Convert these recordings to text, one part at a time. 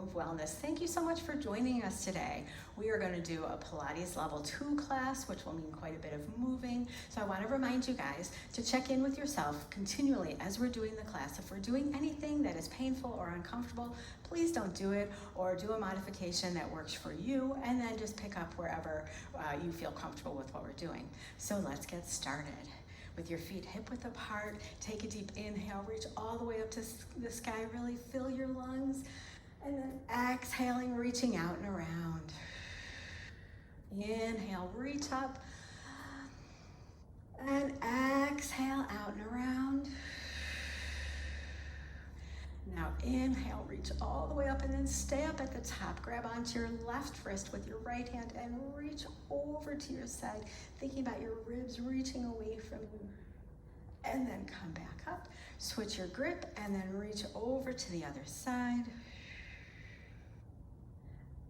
of Wellness. Thank you so much for joining us today. We are going to do a Pilates level 2 class, which will mean quite a bit of moving. So I want to remind you guys to check in with yourself continually as we're doing the class. If we're doing anything that is painful or uncomfortable, please don't do it, or do a modification that works for you, and then just pick up wherever you feel comfortable with what we're doing. So let's get started. With your feet hip width apart, take a deep inhale, reach all the way up to the sky, really fill your lungs, and then exhaling, reaching out and around. Inhale, reach up, and exhale, out and around. Now inhale, reach all the way up, and then stay up at the top. Grab onto your left wrist with your right hand and reach over to your side, thinking about your ribs reaching away from you. And then come back up, switch your grip, and then reach over to the other side.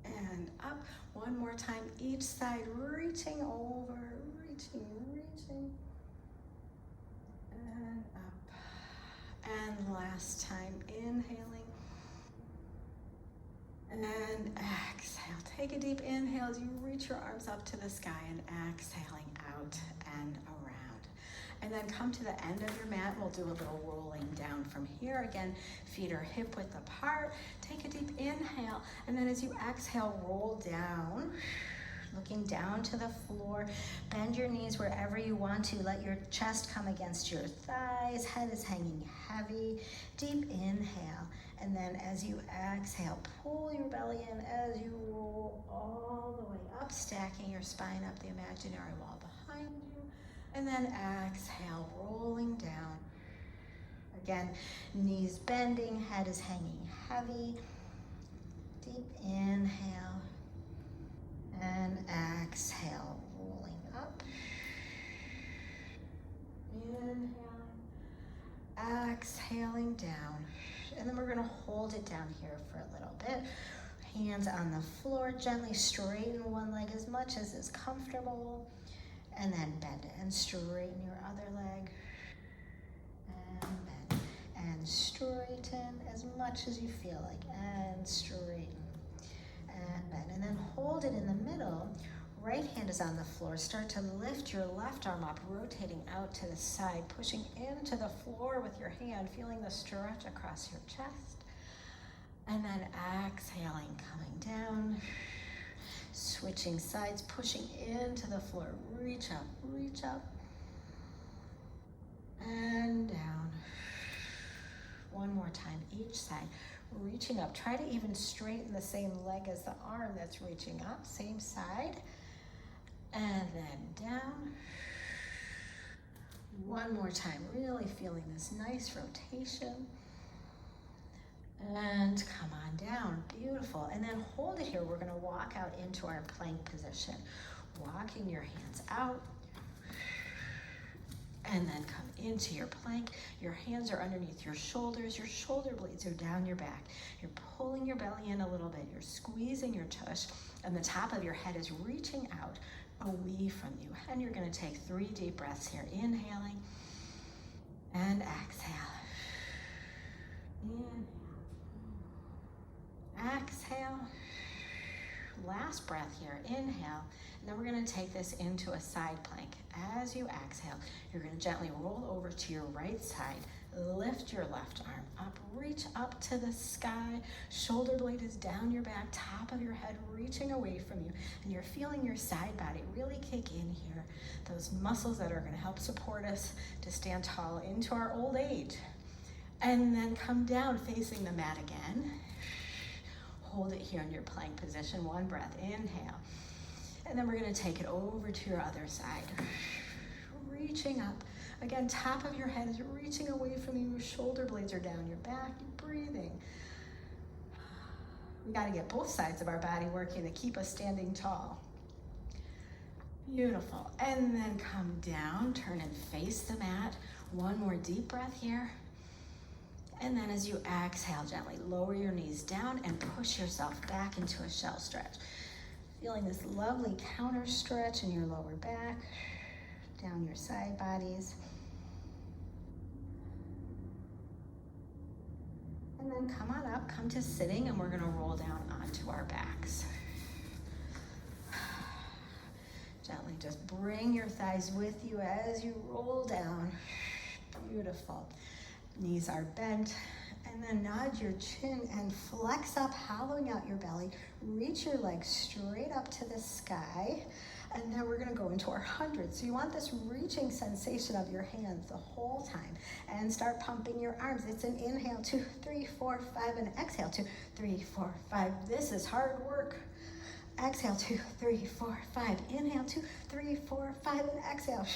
And up, one more time, each side, reaching over, reaching, and up. And last time, inhaling, and exhale. Take a deep inhale as you reach your arms up to the sky, and exhaling out and around. And then come to the end of your mat. We'll do a little rolling down from here. Again, feet are hip width apart. Take a deep inhale, and then as you exhale, roll down, looking down to the floor. Bend your knees wherever you want to. Let your chest come against your thighs. Head is hanging heavy. Deep inhale. And then as you exhale, pull your belly in as you roll all the way up, stacking your spine up the imaginary wall behind you. And then exhale, rolling down. Again, knees bending, head is hanging heavy. Deep inhale. And exhale, rolling up. Inhaling, exhaling down. And then we're gonna hold it down here for a little bit. Hands on the floor, gently straighten one leg as much as is comfortable. And then bend and straighten your other leg. And bend and straighten as much as you feel like. And straighten. And bend, and then hold it in the middle. Right hand is on the floor. Start to lift your left arm up, rotating out to the side, pushing into the floor with your hand, feeling the stretch across your chest. And then exhaling, coming down, switching sides, pushing into the floor. Reach up, and down. One more time, each side. Reaching up, try to even straighten the same leg as the arm that's reaching up, same side, and then down. One more time, really feeling this nice rotation, and come on down, beautiful. And then hold it here. We're gonna walk out into our plank position, walking your hands out, and then come into your plank. Your hands are underneath your shoulders. Your shoulder blades are down your back. You're pulling your belly in a little bit. You're squeezing your tush, and the top of your head is reaching out away from you. And you're gonna take 3 deep breaths here. Inhaling and exhale. Inhale. Exhale. Last breath here. Inhale. And then we're going to take this into a side plank. As you exhale, you're going to gently roll over to your right side. Lift your left arm up. Reach up to the sky. Shoulder blade is down your back. Top of your head reaching away from you. And you're feeling your side body really kick in here. Those muscles that are going to help support us to stand tall into our old age. And then come down facing the mat again. Hold it here in your plank position. One breath. Inhale. And then we're going to take it over to your other side. Reaching up. Again, top of your head is reaching away from you. Your shoulder blades are down your back. You're breathing. We got to get both sides of our body working to keep us standing tall. Beautiful. And then come down, turn and face the mat. One more deep breath here. And then as you exhale, gently lower your knees down and push yourself back into a shell stretch. Feeling this lovely counter stretch in your lower back, down your side bodies. And then come on up, come to sitting, and we're gonna roll down onto our backs. Gently just bring your thighs with you as you roll down. Beautiful. Knees are bent. And then nod your chin and flex up, hollowing out your belly. Reach your legs straight up to the sky. And then we're gonna go into our 100. So you want this reaching sensation of your hands the whole time. And start pumping your arms. It's an inhale, 2, 3, 4, 5, and exhale, 2, 3, 4, 5. This is hard work. Exhale, 2, 3, 4, 5. Inhale, 2, 3, 4, 5, and exhale.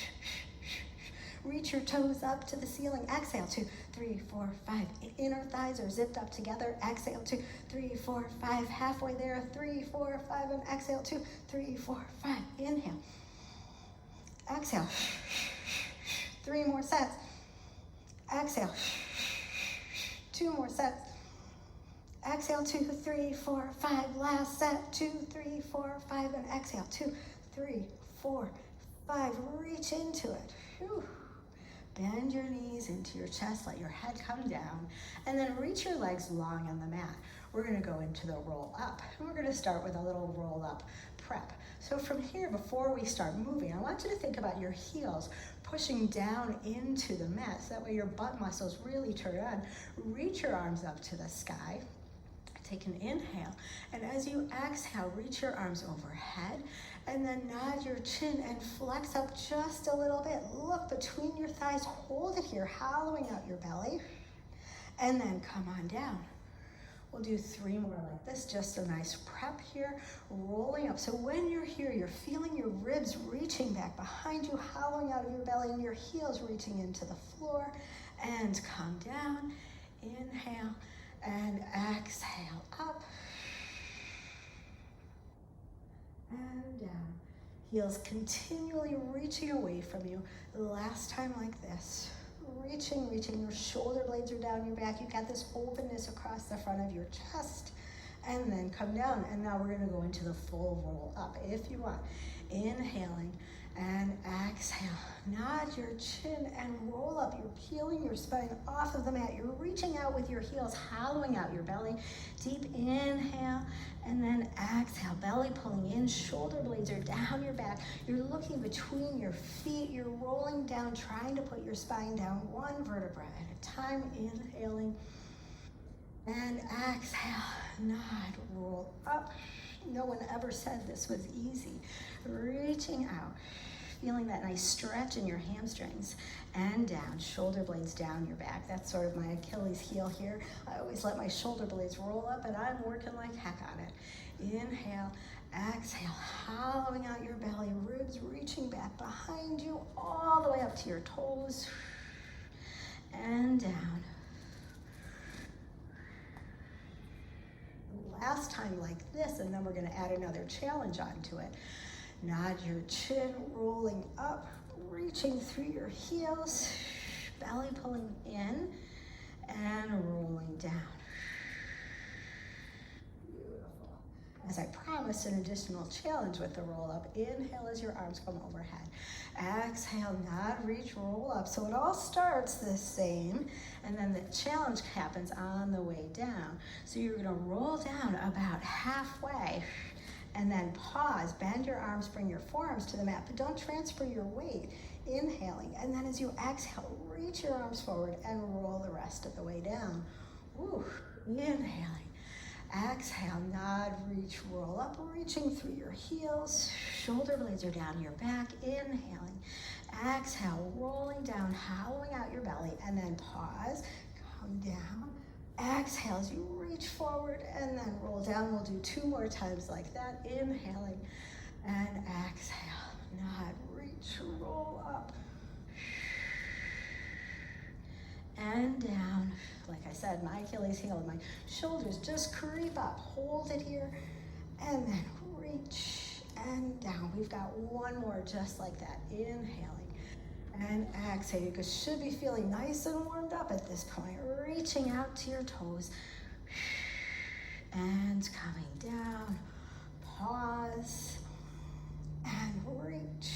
Reach your toes up to the ceiling. Exhale, 2, 3, 4, 5. Inner thighs are zipped up together. Exhale, 2, 3, 4, 5. Halfway there, 3, 4, 5, and exhale, 2, 3, 4, 5. Inhale. Exhale. 3 more sets. Exhale. 2 more sets. Exhale, 2, 3, 4, 5. Last set, 2, 3, 4, 5, and exhale, 2, 3, 4, 5. Reach into it. Whew. Bend your knees into your chest, let your head come down, and then reach your legs long on the mat. We're gonna go into the roll up, and we're gonna start with a little roll up prep. So from here, before we start moving, I want you to think about your heels pushing down into the mat, so that way your butt muscles really turn on. Reach your arms up to the sky. Take an inhale, and as you exhale, reach your arms overhead, and then nod your chin and flex up just a little bit. Look between your thighs, hold it here, hollowing out your belly, and then come on down. We'll do 3 more like this, just a nice prep here, rolling up. So when you're here, you're feeling your ribs reaching back behind you, hollowing out of your belly, and your heels reaching into the floor, and come down, inhale, and exhale up and down. Heels continually reaching away from you. The last time like this. Reaching, your shoulder blades are down your back. You've got this openness across the front of your chest. And then come down. And now we're gonna go into the full roll up if you want. Inhaling and exhale. Nod your chin and roll up. You're peeling your spine off of the mat. You're reaching out with your heels, hollowing out your belly. Deep inhale and then exhale. Belly pulling in, shoulder blades are down your back. You're looking between your feet. You're rolling down, trying to put your spine down 1 vertebra at a time. Inhaling and exhale. Nod, roll up. No one ever said this was easy. Reaching out, feeling that nice stretch in your hamstrings and down, shoulder blades down your back. That's sort of my Achilles heel here. I always let my shoulder blades roll up and I'm working like heck on it. Inhale, exhale, hollowing out your belly, ribs reaching back behind you all the way up to your toes and down. Last time like this, and then we're gonna add another challenge onto it. Nod your chin, rolling up, reaching through your heels, belly pulling in, and rolling down. Beautiful. As I promised, an additional challenge with the roll up. Inhale as your arms come overhead. Exhale, nod, reach, roll up. So it all starts the same, and then the challenge happens on the way down. So you're gonna roll down about halfway, and then pause, bend your arms, bring your forearms to the mat, but don't transfer your weight. Inhaling, and then as you exhale, reach your arms forward and roll the rest of the way down. Woo. Inhaling. Exhale, nod, reach, roll up, reaching through your heels. Shoulder blades are down your back. Inhaling. Exhale, rolling down, hollowing out your belly, and then pause, come down. Exhale as you reach forward and then roll down. We'll do 2 more times like that. Inhaling and exhale. Nod, reach, roll up. And down. Like I said, my Achilles heel and my shoulders just creep up. Hold it here and then reach and down. We've got 1 more just like that. Inhaling and exhale. You should be feeling nice and warmed up at this point. Reaching out to your toes and coming down. Pause and reach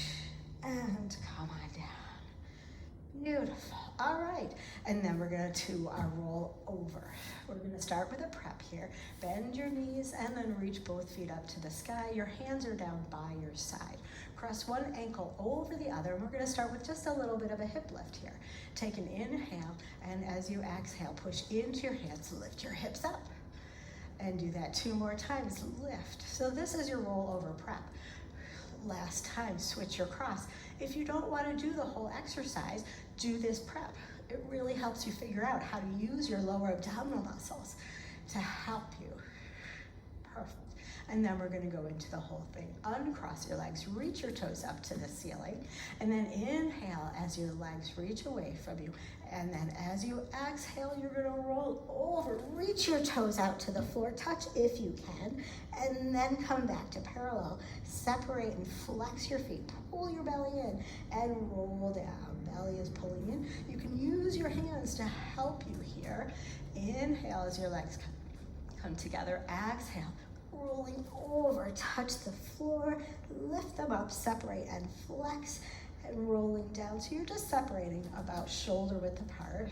and come on down. Beautiful. All right, and then we're gonna do our roll over. We're gonna start with a prep here. Bend your knees and then reach both feet up to the sky. Your hands are down by your side. Cross one ankle over the other, and we're gonna start with just a little bit of a hip lift here. Take an inhale, and as you exhale, push into your hands, lift your hips up. And do that 2 more times, lift. So this is your roll over prep. Last time, switch your cross. If you don't want to do the whole exercise, do this prep. It really helps you figure out how to use your lower abdominal muscles to help you. Perfect. And then we're going to go into the whole thing. Uncross your legs, reach your toes up to the ceiling, and then inhale as your legs reach away from you. And then as you exhale, you're going to roll over, reach your toes out to the floor, touch if you can, and then come back to parallel. Separate and flex your feet, pull your belly in, and roll down. Belly is pulling in. You can use your hands to help you here. Inhale as your legs come together. Exhale, rolling over, touch the floor, lift them up, separate and flex, and rolling down. So you're just separating about shoulder width apart.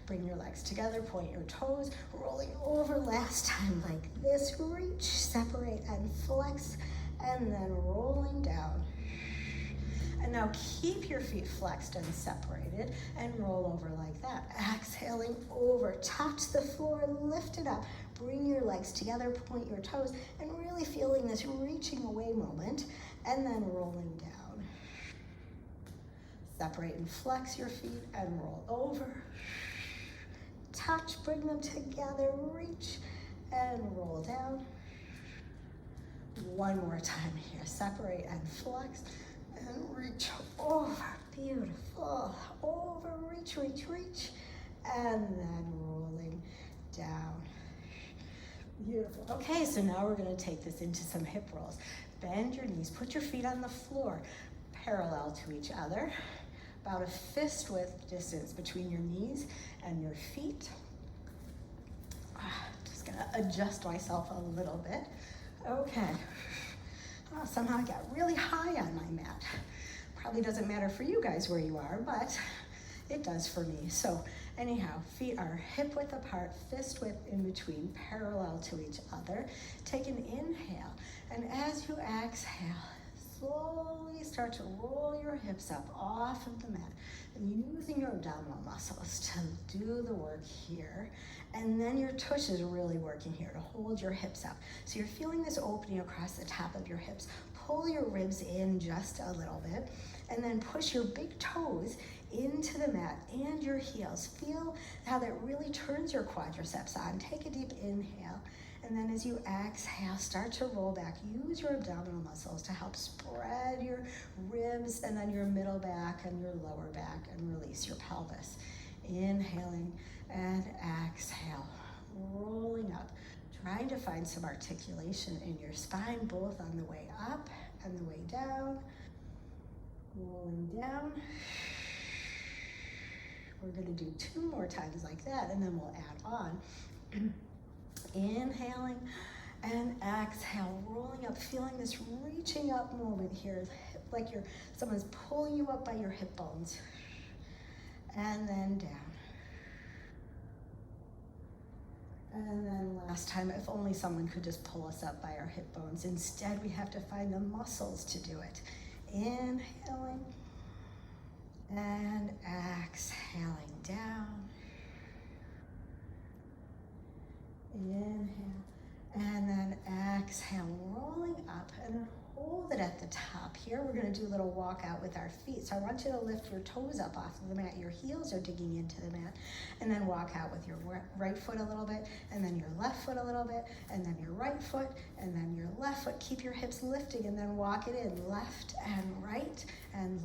Bring your legs together, point your toes, rolling over last time like this. Reach, separate and flex, and then rolling down. And now keep your feet flexed and separated and roll over like that. Exhaling over, touch the floor, lift it up. Bring your legs together, point your toes, and really feeling this reaching away moment, and then rolling down. Separate and flex your feet and roll over. Touch, bring them together, reach, and roll down. One more time here. Separate and flex, and reach over. Beautiful. Over, reach, reach, reach, and then rolling down. Beautiful. Okay, so now we're going to take this into some hip rolls. Bend your knees, put your feet on the floor, parallel to each other, about a fist width distance between your knees and your feet. Just going to adjust myself a little bit. Okay. Oh, somehow I got really high on my mat. Probably doesn't matter for you guys where you are, but it does for me. So anyhow, feet are hip width apart, fist width in between, parallel to each other. Take an inhale, and as you exhale, slowly start to roll your hips up off of the mat, and using your abdominal muscles to do the work here. And then your tush is really working here to hold your hips up. So you're feeling this opening across the top of your hips. Pull your ribs in just a little bit, and then push your big toes into the mat and your heels. Feel how that really turns your quadriceps on. Take a deep inhale, and then as you exhale, start to roll back. Use your abdominal muscles to help spread your ribs and then your middle back and your lower back, and release your pelvis. Inhaling and exhale, rolling up, trying to find some articulation in your spine, both on the way up and the way down. Rolling down. We're going to do 2 more times like that, and then we'll add on. Inhaling and exhale, rolling up, feeling this reaching up moment here, like someone's pulling you up by your hip bones. And then down. And then last time, if only someone could just pull us up by our hip bones. Instead, we have to find the muscles to do it. Inhaling and exhaling down. Inhale and then exhale, rolling up, and then hold it at the top here. We're going to do a little walk out with our feet. So I want you to lift your toes up off of the mat. Your heels are digging into the mat. And then walk out with your right foot a little bit, and then your left foot a little bit, and then your right foot, and then your left foot. Keep your hips lifting, and then walk it in. Left and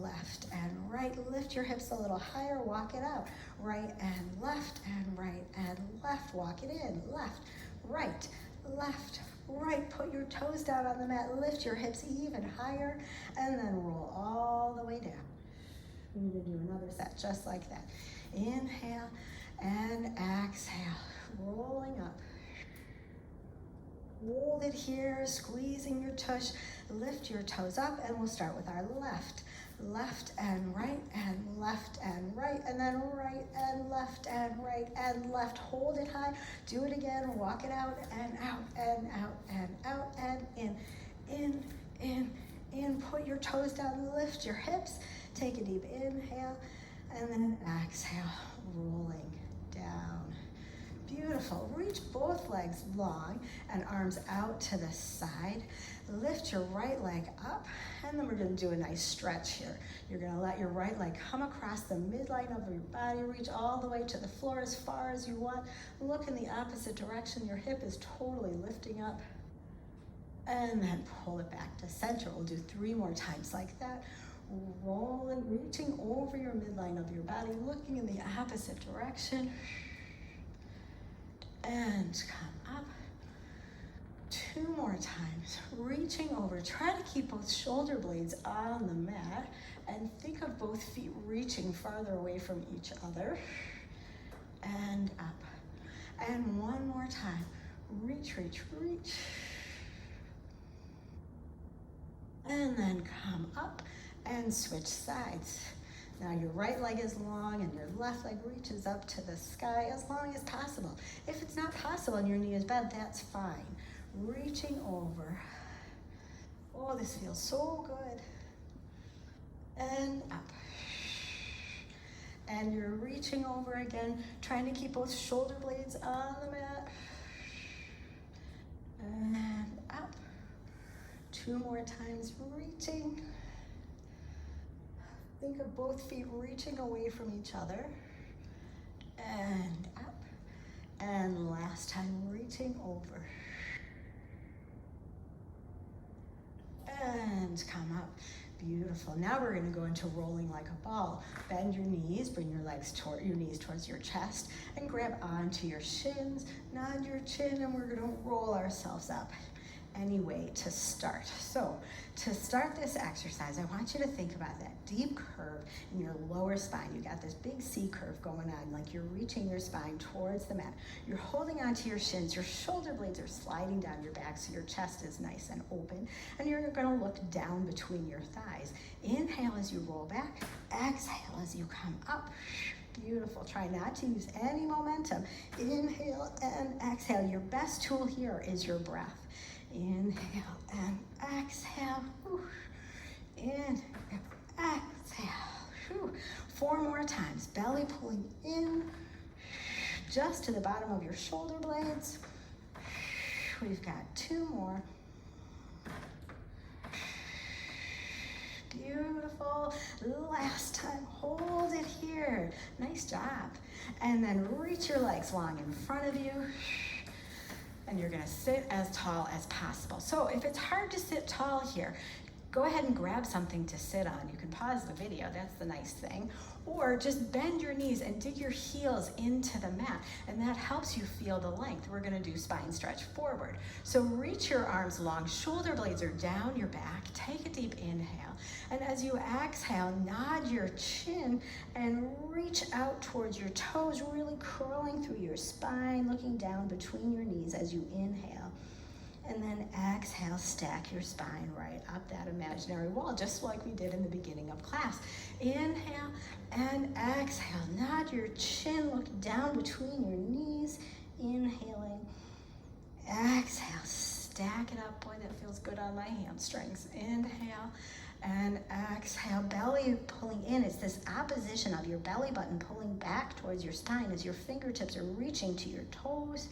left and right. Lift your hips a little higher, walk it out. Right and left and right and left. Walk it in. Left, right, left, right. Put your toes down on the mat. Lift your hips even higher, and then roll all the way down. We're going to do another set just like that. Inhale and exhale, rolling up. Hold it here, squeezing your tush. Lift your toes up, and we'll start with our left left and right and left and right, and then right and left and right and left. Hold it high. Do it again. Walk it out and out and out and out and in, in. Put your toes down, lift your hips. Take a deep inhale, and then exhale, rolling down. Beautiful. Reach both legs long and arms out to the side. Lift your right leg up, and then we're going to do a nice stretch here. You're going to let your right leg come across the midline of your body, reach all the way to the floor as far as you want. Look in the opposite direction. Your hip is totally lifting up. And then pull it back to center. We'll do 3 more times like that. Rolling, reaching over your midline of your body, looking in the opposite direction. And come up. 2 more times, reaching over. Try to keep both shoulder blades on the mat and think of both feet reaching farther away from each other. And up. And 1 more time. Reach, reach, reach. And then come up and switch sides. Now your right leg is long and your left leg reaches up to the sky as long as possible. If it's not possible and your knee is bent, that's fine. Reaching over. Oh, this feels so good. And up. And you're reaching over again, trying to keep both shoulder blades on the mat. And up. 2 more times, reaching. Think of both feet reaching away from each other. And up. And last time, reaching over. And come up. Beautiful. Now we're going to go into rolling like a ball. Bend your knees, bring your knees towards your chest, and grab onto your shins. Nod your chin, and we're going to roll ourselves up. Any way to start. So to start this exercise, I want you to think about that deep curve in your lower spine. You got this big C curve going on, like you're reaching your spine towards the mat. You're holding onto your shins. Your shoulder blades are sliding down your back, so your chest is nice and open. And you're going to look down between your thighs. Inhale as you roll back. Exhale as you come up. Beautiful. Try not to use any momentum. Inhale and exhale. Your best tool here is your breath. Inhale and exhale. Inhale, exhale. 4 more times. Belly pulling in just to the bottom of your shoulder blades. We've got 2 more. Beautiful. Last time. Hold it here. Nice job. And then reach your legs long in front of you. And you're gonna sit as tall as possible. So if it's hard to sit tall here, go ahead and grab something to sit on. You can pause the video, that's the nice thing. Or just bend your knees and dig your heels into the mat, and that helps you feel the length. We're gonna do spine stretch forward. So reach your arms long, shoulder blades are down your back. Take a deep inhale. And as you exhale, nod your chin and reach out towards your toes, really curling through your spine, looking down between your knees as you inhale. And then exhale, stack your spine right up that imaginary wall, just like we did in the beginning of class. Inhale and exhale. Nod your chin, look down between your knees. Inhaling. Exhale, stack it up. Boy, that feels good on my hamstrings. Inhale and exhale. Belly pulling in. It's this opposition of your belly button pulling back towards your spine as your fingertips are reaching to your toes.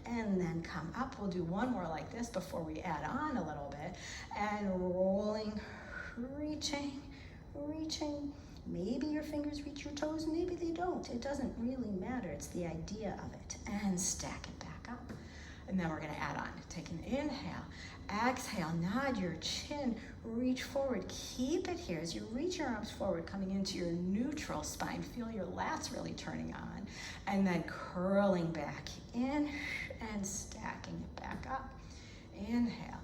And then come up. We'll do 1 more like this before we add on a little bit. And rolling, reaching, reaching. Maybe your fingers reach your toes, maybe they don't. It doesn't really matter. It's the idea of it. And stack it back up. And then we're gonna add on. Take an inhale. Exhale, nod your chin, reach forward. Keep it here as you reach your arms forward, coming into your neutral spine. Feel your lats really turning on. And then curling back in and stacking it back up. Inhale,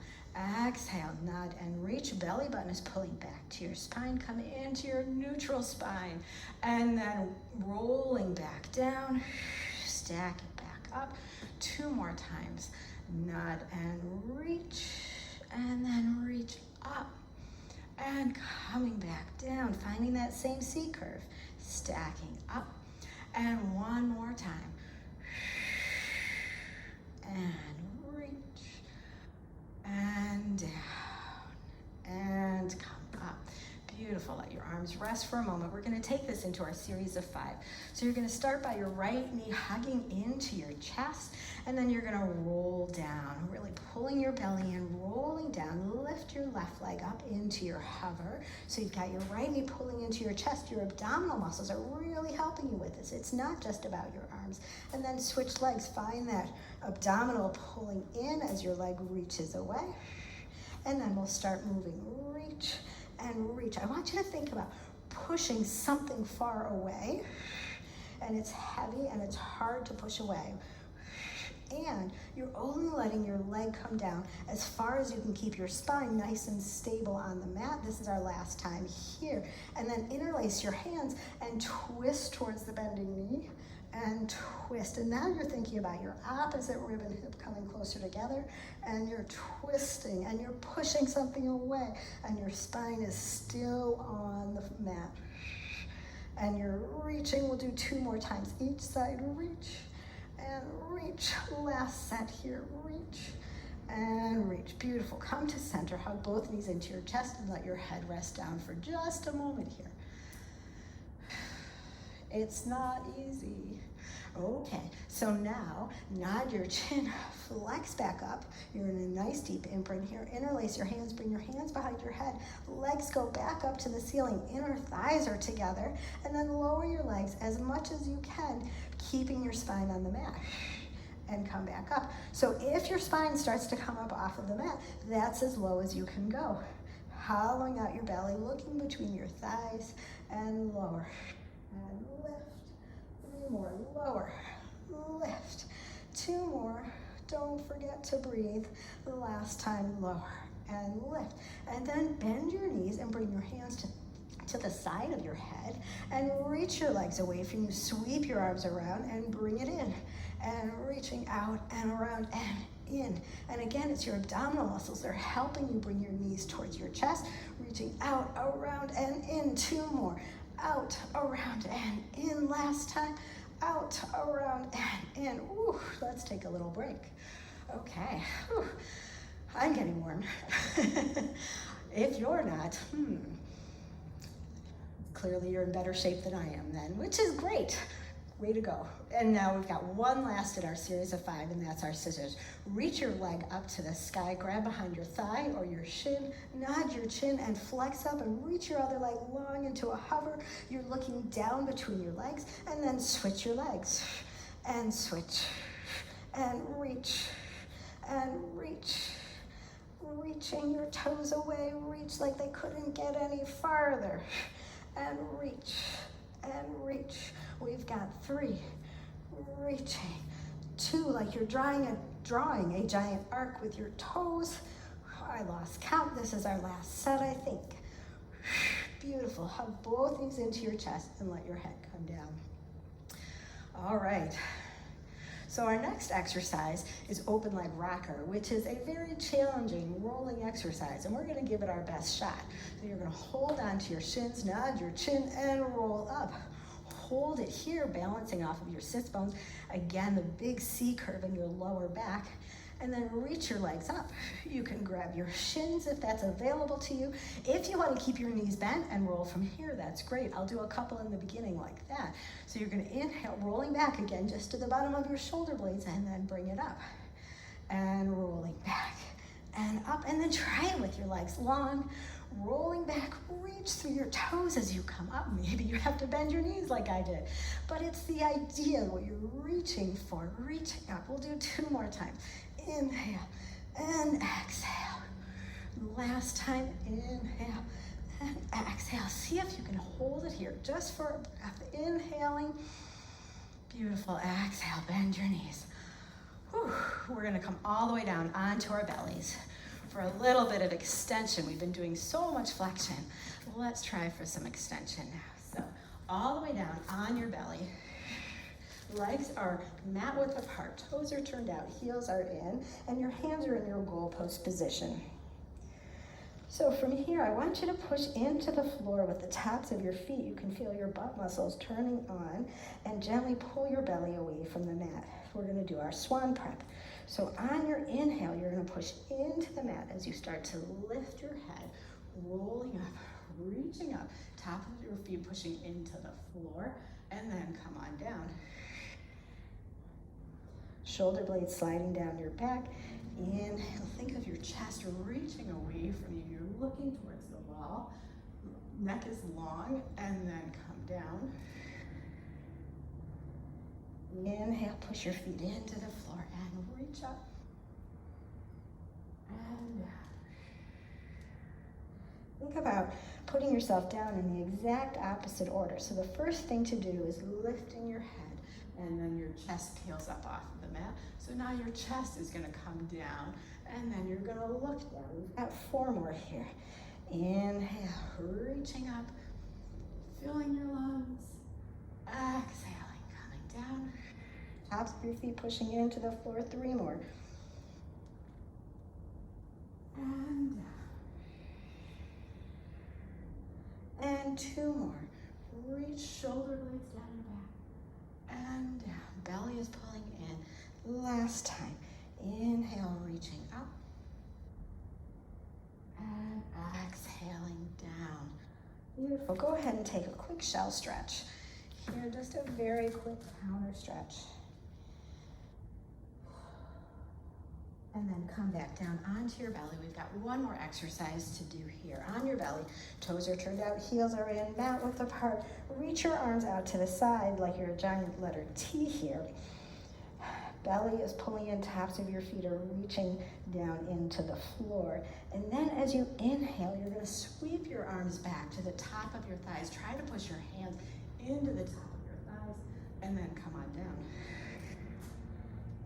exhale, nod and reach. Belly button is pulling back to your spine. Come into your neutral spine. And then rolling back down, stack it back up. 2 more times. Nod and reach, and then reach up. and coming back down, finding that same C curve, stacking up, and one more time. And reach, and down, and come up. Beautiful. Let your arms rest for a moment. We're going to take this into our series of 5. So you're going to start by your right knee hugging into your chest, and then you're going to roll down, really pulling your belly in, rolling down. Lift your left leg up into your hover. So you've got your right knee pulling into your chest. Your abdominal muscles are really helping you with this. It's not just about your arms. And then switch legs. Find that abdominal pulling in as your leg reaches away. And then we'll start moving. Reach and reach. I want you to think about pushing something far away, and it's heavy and it's hard to push away. And you're only letting your leg come down as far as you can keep your spine nice and stable on the mat. This is our last time here. And then interlace your hands and twist towards the bending knee and twist. And now you're thinking about your opposite rib and hip coming closer together, and you're twisting and you're pushing something away, and your spine is still on the mat. And you're reaching. We'll do 2 more times each side. Reach and reach. Last set here. Reach and reach. Beautiful. Come to center. Hug both knees into your chest and let your head rest down for just a moment here. It's not easy. Okay, so now nod your chin, flex back up. You're in a nice deep imprint here. Interlace your hands, bring your hands behind your head. Legs go back up to the ceiling. Inner thighs are together. And then lower your legs as much as you can, keeping your spine on the mat. And come back up. So if your spine starts to come up off of the mat, that's as low as you can go. Hollowing out your belly, looking between your thighs, and lower. And lift. 3 more, lower, lift. 2 more, don't forget to breathe. The last time, lower and lift. And then bend your knees and bring your hands to the side of your head and reach your legs away from you. Sweep your arms around and bring it in. And reaching out and around and in. And again, it's your abdominal muscles. They're helping you bring your knees towards your chest. Reaching out, around, and in. 2 more. Out, around, and in. Last time. Out, around, and in. Ooh, let's take a little break. Okay. Whew. I'm getting warm. If you're not, clearly you're in better shape than I am then, which is great. Way to go. And now we've got one last in our series of 5, and that's our scissors. Reach your leg up to the sky, grab behind your thigh or your shin, nod your chin and flex up and reach your other leg long into a hover. You're looking down between your legs, and then switch your legs and switch and reach and reach. Reaching your toes away, reach like they couldn't get any farther, and reach and reach. We've got 3, reaching. 2, like you're drawing a giant arc with your toes. I lost count. This is our last set, I think. Beautiful. Hug both knees into your chest and let your head come down. All right. So our next exercise is open leg rocker, which is a very challenging rolling exercise, and we're going to give it our best shot. So you're going to hold onto your shins, nod your chin, and roll up. Hold it here, balancing off of your sits bones. Again, the big C curve in your lower back. And then reach your legs up. You can grab your shins if that's available to you. If you want to keep your knees bent and roll from here, that's great. I'll do a couple in the beginning like that. So you're going to inhale, rolling back again just to the bottom of your shoulder blades, and then bring it up. And rolling back and up. And then try it with your legs long. Rolling back, reach through your toes as you come up. Maybe you have to bend your knees like I did. But it's the idea, what you're reaching for, reaching up. We'll do 2 more times. Inhale and exhale. Last time, inhale and exhale. See if you can hold it here just for a breath. Inhaling. Beautiful. Exhale, bend your knees. Whew. We're going to come all the way down onto our bellies for a little bit of extension. We've been doing so much flexion. Let's try for some extension now. So all the way down on your belly. Legs are mat width apart, toes are turned out, heels are in, and your hands are in your goalpost position. So from here, I want you to push into the floor with the tops of your feet. You can feel your butt muscles turning on, and gently pull your belly away from the mat. We're gonna do our swan prep. So on your inhale, you're gonna push into the mat as you start to lift your head, rolling up, reaching up, top of your feet pushing into the floor, and then come on down. Shoulder blades sliding down your back. Inhale, think of your chest reaching away from you. You're looking towards the wall. Neck is long, and then come down. Inhale, push your feet into the floor and reach up. And down. Think about putting yourself down in the exact opposite order. So the first thing to do is lifting your head, and then your chest peels up off of the mat. So now your chest is gonna come down, and then you're gonna look down. We've got 4 more here. Inhale, reaching up, filling your lungs. Exhaling, coming down. Tops of your feet pushing into the floor. 3 more. And down. And 2 more. Reach shoulder blades down your back. And down. Belly is pulling in. Last time. Inhale, reaching up. And exhaling down. Beautiful. Go ahead and take a quick shell stretch. Here, just a very quick counter stretch. And then come back down onto your belly. We've got 1 more exercise to do here. On your belly, toes are turned out, heels are in, mat width apart. Reach your arms out to the side like you're a giant letter T here. Belly is pulling in, tops of your feet are reaching down into the floor. And then as you inhale, you're gonna sweep your arms back to the top of your thighs. Try to push your hands into the top of your thighs, and then come on down.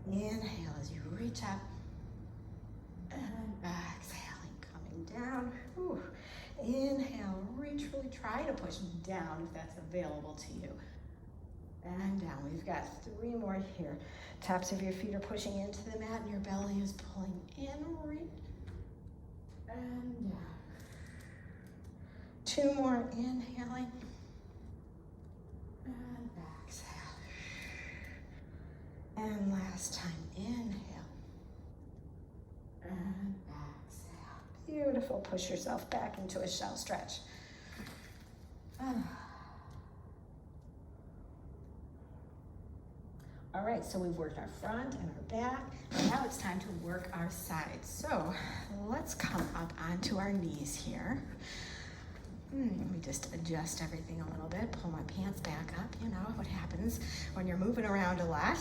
Inhale as you reach up. And exhaling, coming down. Whew. Inhale, reach, really try to push down if that's available to you. And down. We've got 3 more here. Tops of your feet are pushing into the mat, and your belly is pulling in. Reach. And down. 2 more, inhaling. And exhale. And last time, inhale. And exhale. Beautiful. Push yourself back into a shell stretch. All right, so we've worked our front and our back. Now it's time to work our sides. So let's come up onto our knees here. Let me just adjust everything a little bit, pull my pants back up. You know what happens when you're moving around a lot.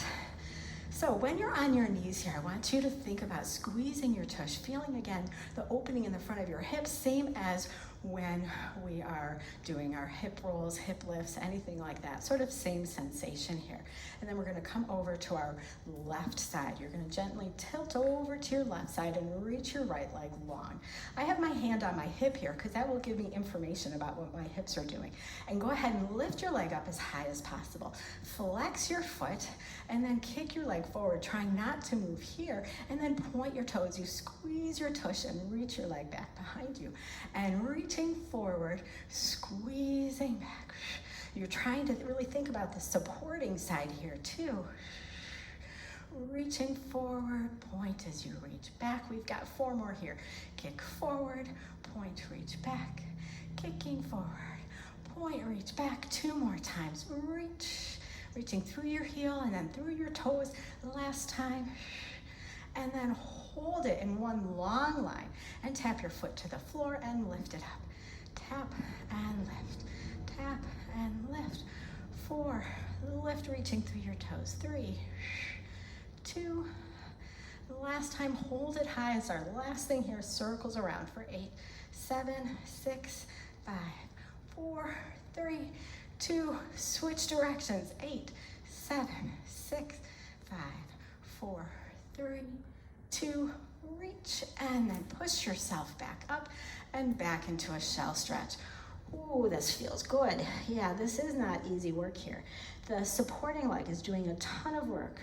So when you're on your knees here, I want you to think about squeezing your tush, feeling again the opening in the front of your hips, same as when we are doing our hip rolls, hip lifts, anything like that. Sort of same sensation here. And then we're gonna come over to our left side. You're gonna gently tilt over to your left side and reach your right leg long. I have my hand on my hip here because that will give me information about what my hips are doing. And go ahead and lift your leg up as high as possible. Flex your foot and then kick your leg forward, trying not to move here, and then point your toes. You squeeze your tush and reach your leg back behind you. And reaching forward, squeezing back. You're trying to really think about the supporting side here too. Reaching forward, point as you reach back. We've got 4 more here. Kick forward, point, reach back. Kicking forward, point, reach back. 2 more times. Reaching through your heel and then through your toes. Last time. And then hold it in one long line and tap your foot to the floor and lift it up. Tap and lift. Tap and lift. 4, lift, reaching through your toes. 3, 2, last time, hold it high as our last thing here circles around for 8, 7, 6, 5, 4, 3, 2, switch directions. 8, 7, 6, 5, 4, 3, 2, reach, and then push yourself back up and back into a shell stretch. Ooh, this feels good. Yeah, this is not easy work here. The supporting leg is doing a ton of work,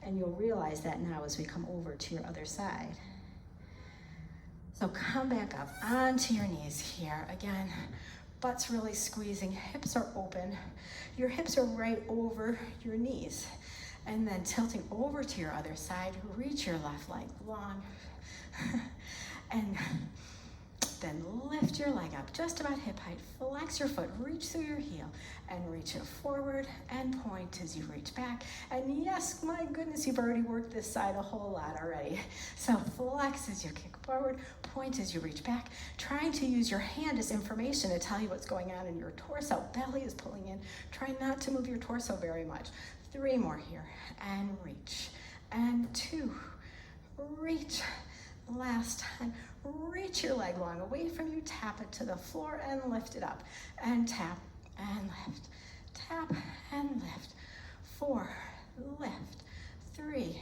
and you'll realize that now as we come over to your other side. So come back up onto your knees here. Again, butt's really squeezing, hips are open. Your hips are right over your knees. And then tilting over to your other side, reach your left leg long. And then lift your leg up just about hip height. Flex your foot, reach through your heel, and reach it forward and point as you reach back. And yes, my goodness, you've already worked this side a whole lot already. So flex as you kick forward, point as you reach back, trying to use your hand as information to tell you what's going on in your torso. Belly is pulling in. Try not to move your torso very much. 3 more here, and reach, and 2, reach. Last time, reach your leg long away from you, tap it to the floor and lift it up, and tap and lift, tap and lift. 4, lift, 3,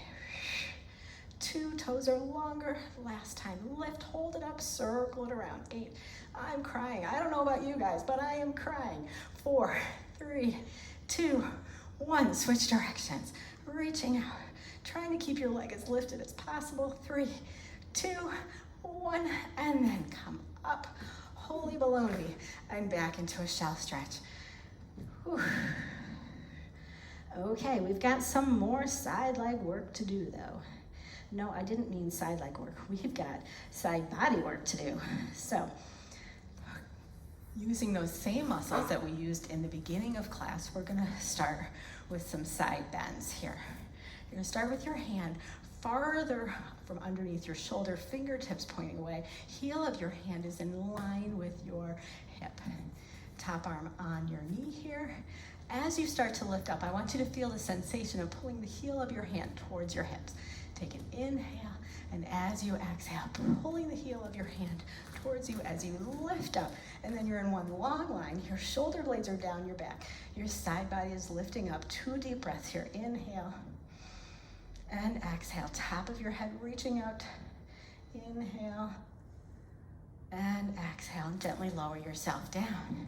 2, toes are longer. Last time, lift, hold it up, circle it around. 8, I'm crying. I don't know about you guys, but I am crying. 4, 3, 2, 1, switch directions, reaching out, trying to keep your leg as lifted as possible. 3, 2, 1, and then come up, holy baloney, and back into a shell stretch. Whew. Okay, we've got some more side leg work to do though. No, I didn't mean side leg work. We've got side body work to do. So, using those same muscles that we used in the beginning of class, we're gonna start with some side bends here. You're gonna start with your hand farther from underneath your shoulder, fingertips pointing away. Heel of your hand is in line with your hip. Top arm on your knee here. As you start to lift up, I want you to feel the sensation of pulling the heel of your hand towards your hips. Take an inhale, and as you exhale, pulling the heel of your hand towards you as you lift up. And then you're in one long line. Your shoulder blades are down your back. Your side body is lifting up. 2 deep breaths here. Inhale. And exhale, top of your head reaching out. Inhale and exhale, and gently lower yourself down.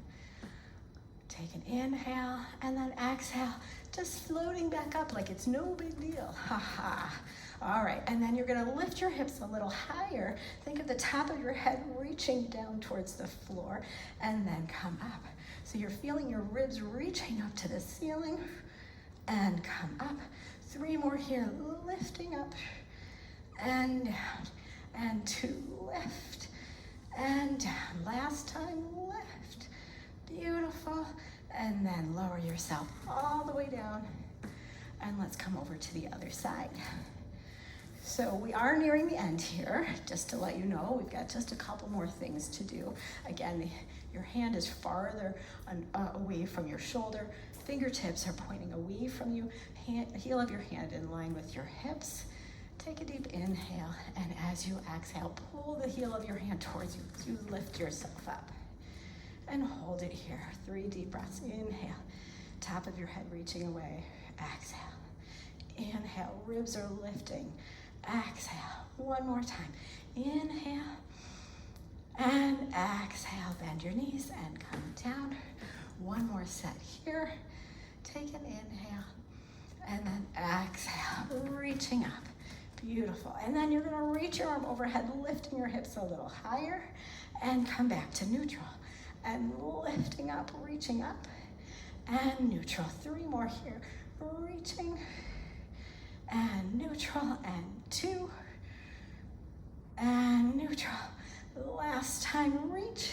Take an inhale and then exhale, just floating back up like it's no big deal. Ha ha. All right, and then you're gonna lift your hips a little higher. Think of the top of your head reaching down towards the floor, and then come up. So you're feeling your ribs reaching up to the ceiling, and come up. 3 more here, lifting up and down, and 2, lift and down. Last time, lift, beautiful, and then lower yourself all the way down, and let's come over to the other side. So we are nearing the end here. Just to let you know, we've got just a couple more things to do. Again, your hand is farther away from your shoulder. Fingertips are pointing away from you. Heel of your hand in line with your hips. Take a deep inhale, and as you exhale, pull the heel of your hand towards you as you lift yourself up. And hold it here. 3 deep breaths. Inhale, top of your head reaching away. Exhale. Inhale, ribs are lifting. Exhale, 1 more time. Inhale, and exhale. Bend your knees and come down. 1 more set here. Take an inhale, and then exhale, reaching up. Beautiful. And then you're gonna reach your arm overhead, lifting your hips a little higher, and come back to neutral. And lifting up, reaching up, and neutral. 3 more here. Reaching, and neutral, and 2, and neutral. Last time, reach,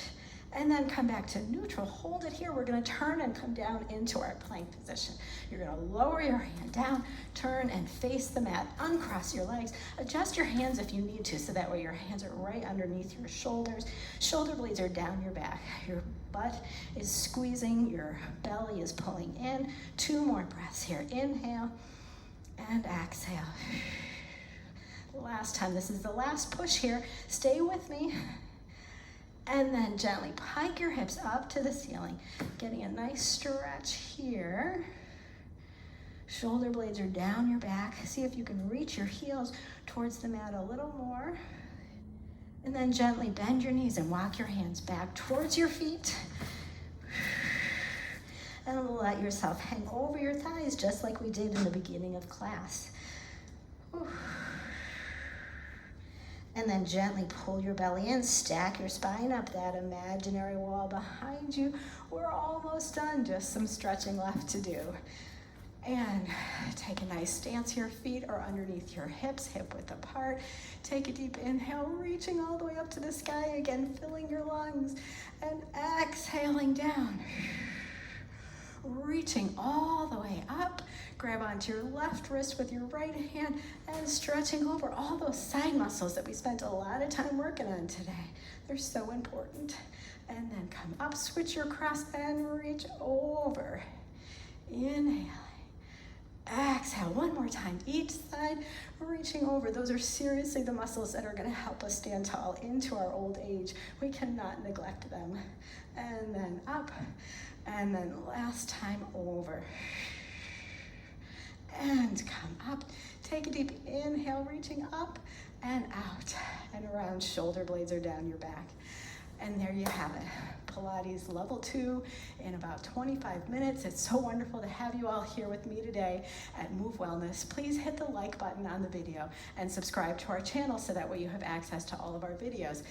and then come back to neutral. Hold it here. We're gonna turn and come down into our plank position. You're gonna lower your hand down, turn and face the mat, uncross your legs, adjust your hands if you need to, so that way your hands are right underneath your shoulders. Shoulder blades are down your back. Your butt is squeezing, your belly is pulling in. 2 more breaths here. Inhale and exhale. Last time, this is the last push here. Stay with me. And then gently pike your hips up to the ceiling, getting a nice stretch here. Shoulder blades are down your back. See if you can reach your heels towards the mat a little more. And then gently bend your knees and walk your hands back towards your feet. And let yourself hang over your thighs just like we did in the beginning of class. And then gently pull your belly in, stack your spine up, that imaginary wall behind you. We're almost done, just some stretching left to do. And take a nice stance. Your feet are underneath your hips, hip width apart. Take a deep inhale, reaching all the way up to the sky again, filling your lungs. And exhaling down. Reaching all the way up. Grab onto your left wrist with your right hand and stretching over all those side muscles that we spent a lot of time working on today. They're so important. And then come up, switch your cross and reach over. Inhaling. Exhale, one more time, each side, reaching over. Those are seriously the muscles that are gonna help us stand tall into our old age. We cannot neglect them. And then up, and then last time over. And come up, take a deep inhale, reaching up and out and around. Shoulder blades are down your back. And there you have it, Pilates level 2 in about 25 minutes. It's so wonderful to have you all here with me today at Move Wellness. Please hit the like button on the video and subscribe to our channel so that way you have access to all of our videos.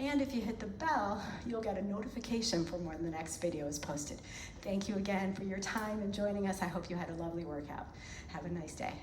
And if you hit the bell, you'll get a notification for when the next video is posted. Thank you again for your time and joining us. I hope you had a lovely workout. Have a nice day.